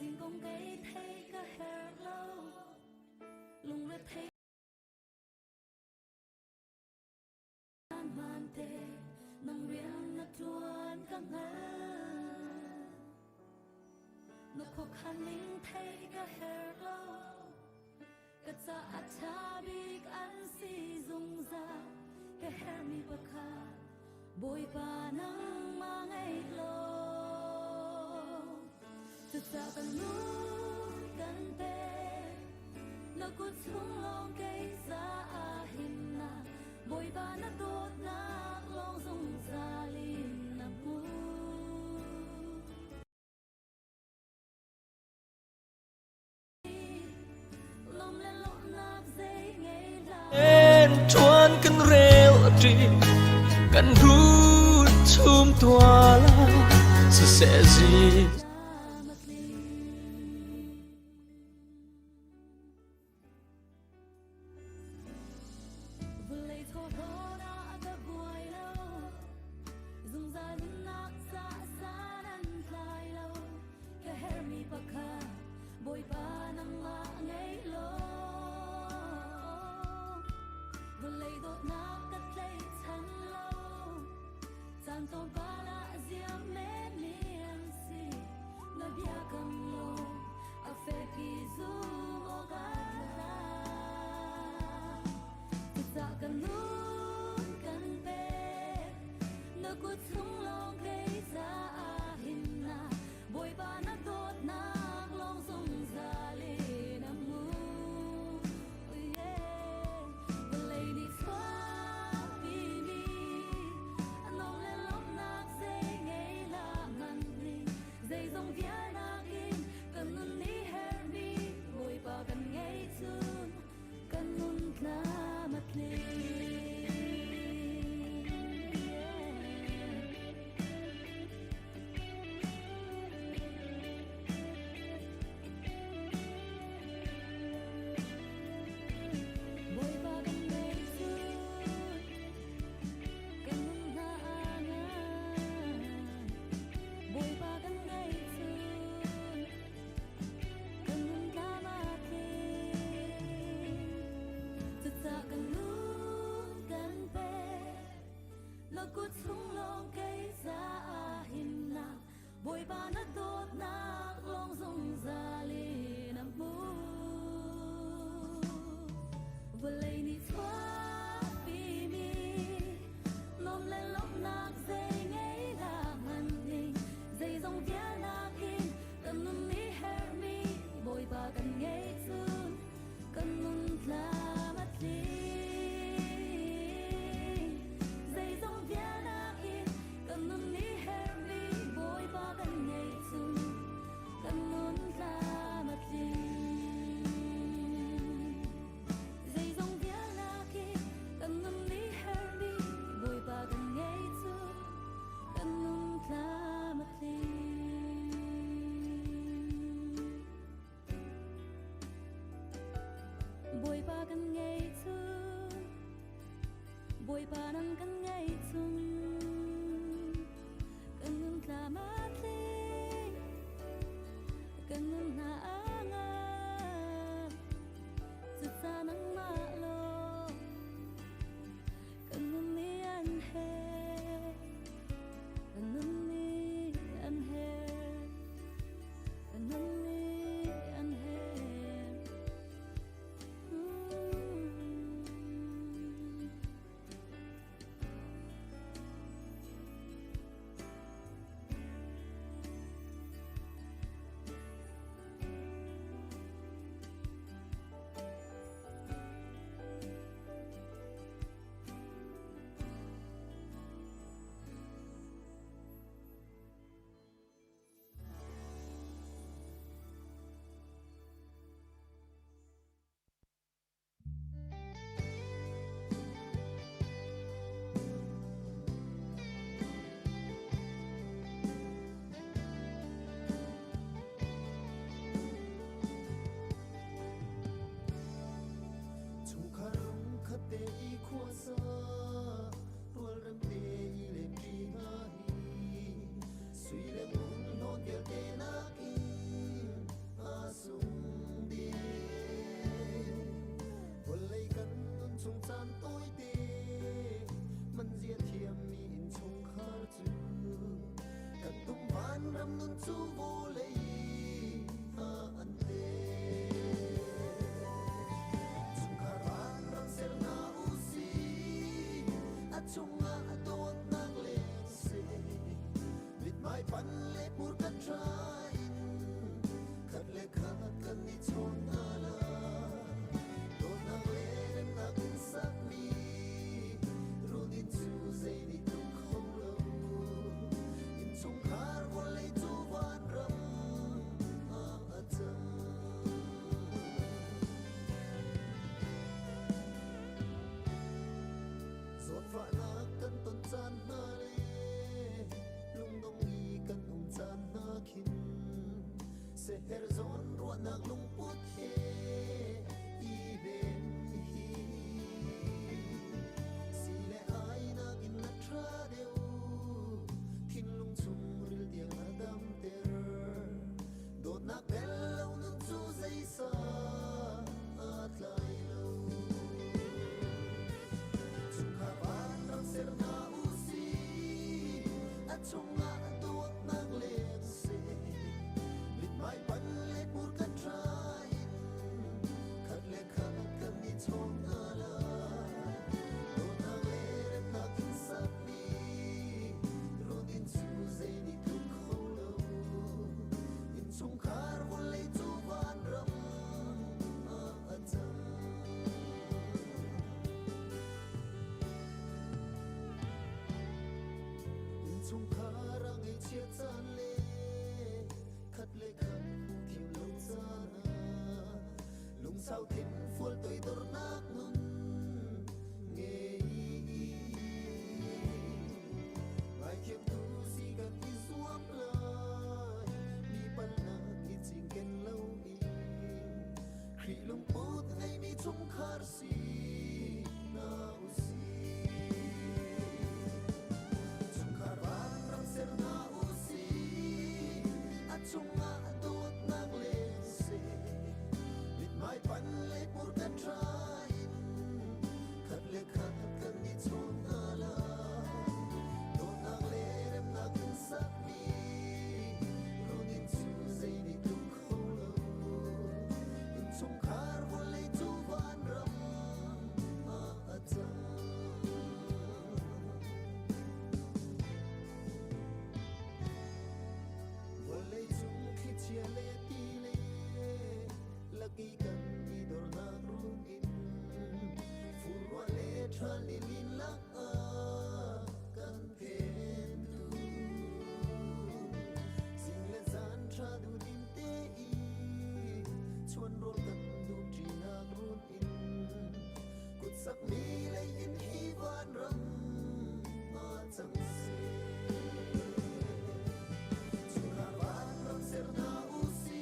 diện công gây thay cả hè lâu lùng lệ thay man tê nông riêng nát tuan cả ngã nô khóc han linh thay cả hè lâu cả cha acha big an si dung ra cả hè mi bạc khá bồi ba nắng mang ngày lâu sa kan nu kan te na kut sung long cây sa ahim na boy ba na tot na long sung sa lim na bu tri kan ru chum tua la se gì Serzon ruột nạc lung put he I ben hi Si le ai nạc in na tra deu Thin lung chung ril diang adam ter Dot nạc bel lau nun chu zay sa At lai lau Chung kha van ram ser na usi At chung nga duak nạc lek se Mai pan le pur kan train khat le khat kan ni chong ala do na le rep na kin sap ni rodin chu zai ni tu kholo in chung khar vol le chu van ram a cham in chung khar ang ei chia chan le khát lệ khát khu thiêu lâu xa lung sao thiên phul tôi đor nát nun nghe ai kiếm tu si gần đi xuống lại mi pan na ki ching ken lâu đi khi lung put ai mi chung khar si na usi chung khar van ram ser na usi chung nga duat nang le se lit mai pan le pur kan train khat le khat kan ni chon ala do nang le rem na kin sak ni rodin chu zai ni tu kholo in chung khar vol le chu van ram a cham chia le ti le lagi kan di dor na rum in furwa le tran li lin lak a kan pen tu sing le zan tra du din te i chuan rol kan du tri na rum in kut sak mi le in hi van ram a chang se ser na usi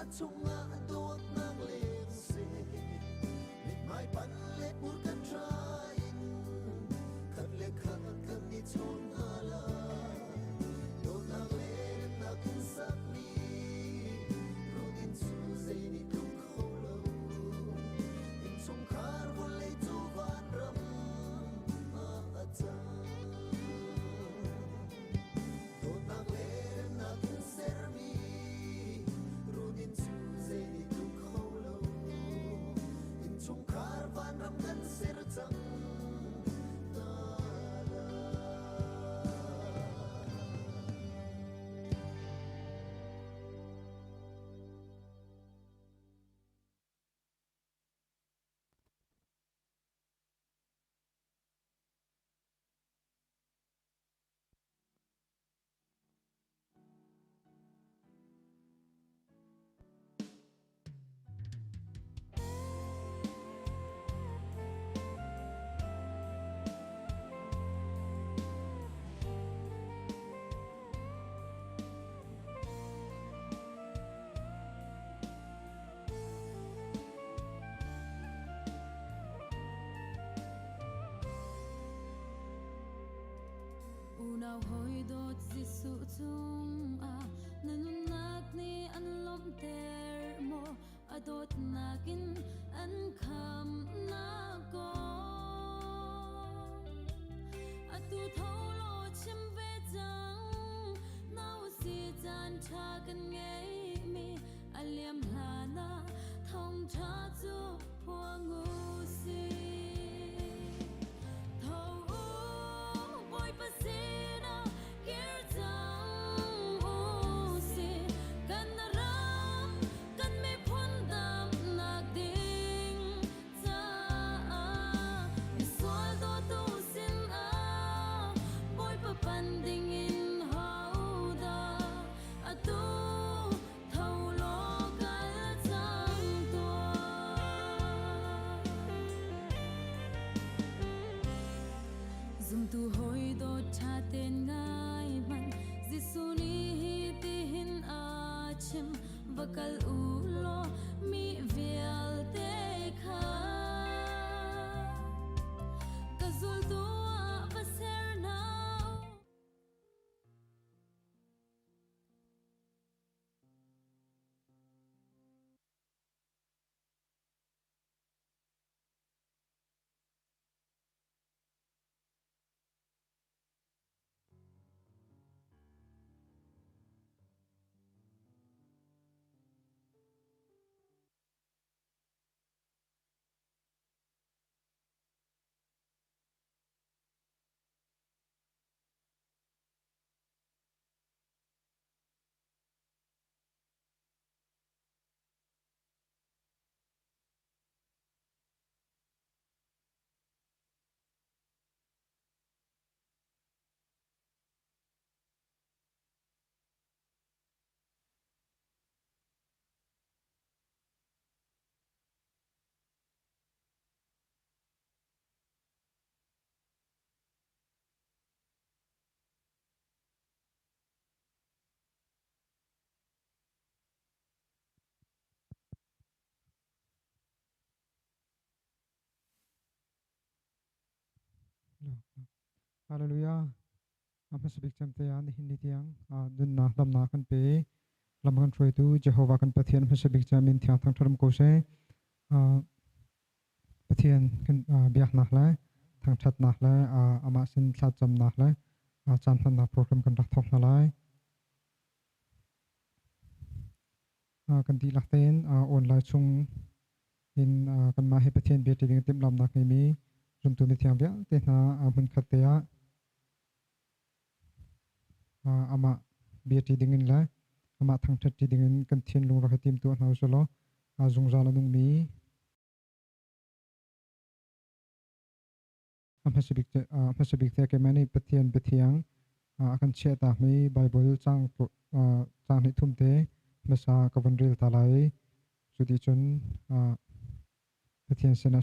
at chunga duak nang lek se mit mai pan le pur kan train khat le khat kan ni chon ala do nang le na kin sak ni rodin chu zai ni tu kholo in chung khar vol le chu van ram a cham ser chang na la Unaw hoy dot zisu chung a nanun nak ni an lom ter mo adot nakin an kham na ko atu tholo chim ve jang naw si jan tha kan ngei mi aliam hlana thong tha chu phuangu si kal ulo mi vial te kha kazul tua baser now Hallelujah. Apa sebik jam te an hindi tiang dun na lam na kan pe lam kan troi tu Jehovah kan pathian apa sebik jam in thiang thang tharam ko se pathian kan biak nak la thang that nak la ama sin thlat jam nak la chan than na program kan rak thok na lai kan ti lak ten online chung in kan ma he pathian be ti ding tim lam nak ni mi rum tu mi thiang bia te na mun khat te a ama be ti ding in la ama thang that ti ding in kan thien lung ra tim tu na so lo zung za la nung mi apa sebik te ke mani pathian pathiang akan che ta mi bible chang chang ni thum te masa ka van ril ta lai chu ti chun pathian sena